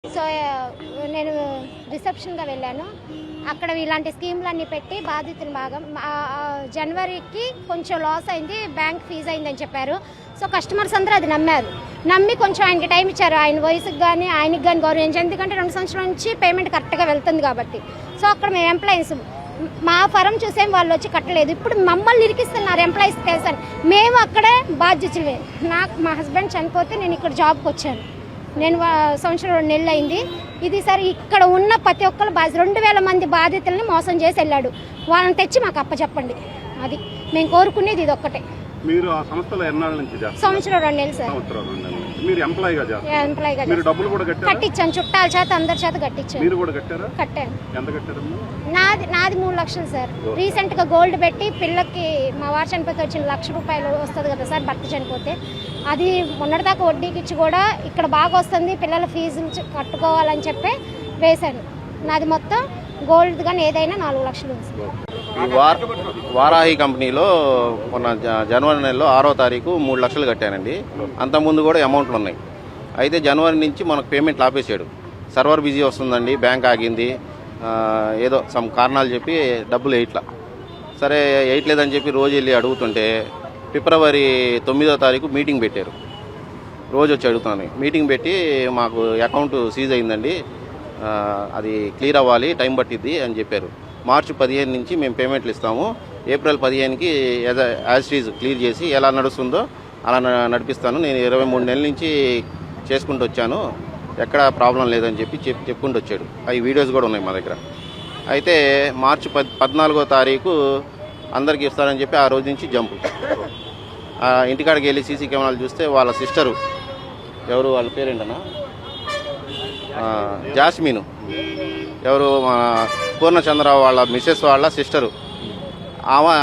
So నేను రిసెప్షన్గా వెళ్ళాను. అక్కడ ఇలాంటి స్కీమ్లన్నీ పెట్టి బాధితుల భాగం జనవరికి కొంచెం లాస్ అయింది, బ్యాంక్ ఫీజు అయిందని చెప్పారు. సో కస్టమర్స్ అందరూ అది నమ్మి కొంచెం ఆయనకి టైం ఇచ్చారు. ఆయన వయసుకు కానీ ఆయనకి కానీ గౌరవించి, ఎందుకంటే 2 సంవత్సరాల నుంచి పేమెంట్ కరెక్ట్గా వెళ్తుంది కాబట్టి. సో అక్కడ మేము ఎంప్లాయీస్ మా ఫరం చూసేం వాళ్ళు వచ్చి కట్టలేదు. ఇప్పుడు మమ్మల్ని ఇరికిస్తున్నారు ఎంప్లాయీస్ తెలుసని. మేము అక్కడే బాధ్యతలే. మా హస్బెండ్ చనిపోతే నేను ఇక్కడ జాబ్కి వచ్చాను. నేను సంవత్సరం 2 నెలలు అయింది. ఇది సరే ఇక్కడ ఉన్న ప్రతి ఒక్కరు 2000 మంది బాధితుల్ని మోసం చేసి వెళ్ళాడు. వాళ్ళని తెచ్చి మాకు అప్పచెప్పండి. అది మేము కోరుకునేది ఇది ఒక్కటే. మీరు ఆ సంస్థలో ఎన్నాళ్ళ నుంచి చేస్తారు? సంవత్సరం 2 నెలలు సార్. మీరు ఎంప్లాయీగా చేస్తారు? మీరు డబ్బులు కూడా కట్టించాను, చుట్టాల చేత అందరి చేత కట్టించాను. మీరు కూడా కట్టారా? కట్టాను. ఎంత కట్టారమ్మా? నాది 3 లక్షలు సార్. రీసెంట్గా గోల్డ్ పెట్టి పిల్లకి మా వారు చనిపోతే వచ్చిన ₹1,00,000 వస్తుంది కదా సార్, భర్త చనిపోతే. అది మొన్నటిదాకా వడ్డీకి ఇచ్చి కూడా ఇక్కడ బాగా వస్తుంది, పిల్లల ఫీజులు కట్టుకోవాలని చెప్పి వేశాను. నాది మొత్తం గోల్డ్ కానీ ఏదైనా 4 లక్షలు ఉంది సార్. వారాహి కంపెనీలో మొన్న జనవరి నెలలో 6వ తారీఖు 3 లక్షలు కట్టానండి. అంతకుముందు కూడా అమౌంట్లు ఉన్నాయి. అయితే జనవరి నుంచి మనకు పేమెంట్లు ఆపేసాడు. సర్వర్ బిజీ వస్తుందండి, బ్యాంక్ ఆగింది, ఏదో సమ్ కారణాలు చెప్పి డబ్బులు వేయట్లా. సరే వేయట్లేదని చెప్పి రోజు వెళ్ళి అడుగుతుంటే ఫిబ్రవరి 9వ తారీఖు మీటింగ్ పెట్టారు. రోజు వచ్చి అడుగుతాను. మీటింగ్ పెట్టి మాకు అకౌంట్ సీజ్ అయిందండి, అది క్లియర్ అవ్వాలి, టైం పట్టిద్ది అని చెప్పారు. మార్చి 15 నుంచి మేము పేమెంట్లు ఇస్తాము, ఏప్రిల్ 15కి యాజ్ ఈజ్ క్లియర్ చేసి ఎలా నడుస్తుందో అలా నడిపిస్తాను. నేను 23 నెలల నుంచి చేసుకుంటూ వచ్చాను, ఎక్కడ ప్రాబ్లం లేదని చెప్పి చెప్పుకుంటూ వచ్చాడు. అవి వీడియోస్ కూడా ఉన్నాయి మా దగ్గర. అయితే మార్చి 14వ తారీఖు అందరికీ ఇస్తారని చెప్పి ఆ రోజు నుంచి జంపు. ఇంటికాడికి వెళ్ళి సీసీ కెమెరాలు చూస్తే వాళ్ళ సిస్టరు, ఎవరు వాళ్ళ పేరేంటనా, జాస్మిను, ఎవరు మన పూర్ణచంద్రరావు వాళ్ళ మిసెస్ వాళ్ళ సిస్టరు, ఆమె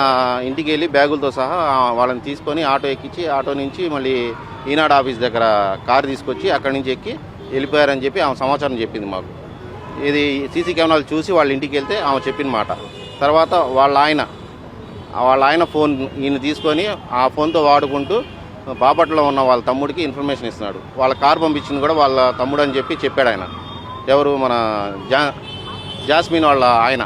ఇంటికి వెళ్ళి బ్యాగులతో సహా వాళ్ళని తీసుకొని ఆటో ఎక్కించి, ఆటో నుంచి మళ్ళీ ఈనాడు ఆఫీస్ దగ్గర కారు తీసుకొచ్చి అక్కడి నుంచి ఎక్కి వెళ్ళిపోయారని చెప్పి ఆమె సమాచారం చెప్పింది మాకు. ఇది సీసీ కెమెరాలు చూసి వాళ్ళ ఇంటికి వెళ్తే ఆమె చెప్పిన మాట. తర్వాత వాళ్ళ ఆయన ఫోన్ ఈయన తీసుకొని ఆ ఫోన్తో వాడుకుంటూ బాపట్లలో ఉన్న వాళ్ళ తమ్ముడికి ఇన్ఫర్మేషన్ ఇస్తున్నాడు. వాళ్ళ కారు పంపించింది కూడా వాళ్ళ తమ్ముడు అని చెప్పి చెప్పాడు ఆయన. ఎవరు మన జాస్మిన్ వాళ్ళ ఆయన.